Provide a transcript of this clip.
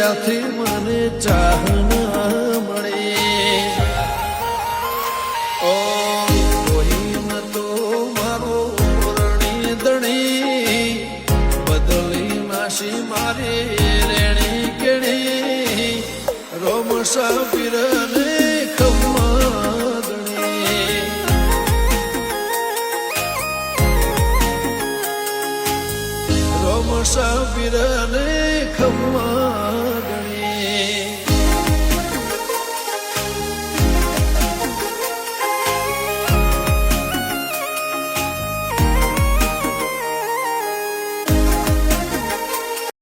ત્યાંથી મને ચાહ ના મળે ઓ કોઈ નતો મારો રણી દણી બદલી નાશી મારે રેણી કેણી રોમ સાબીરને સાબીરને ખમ્મા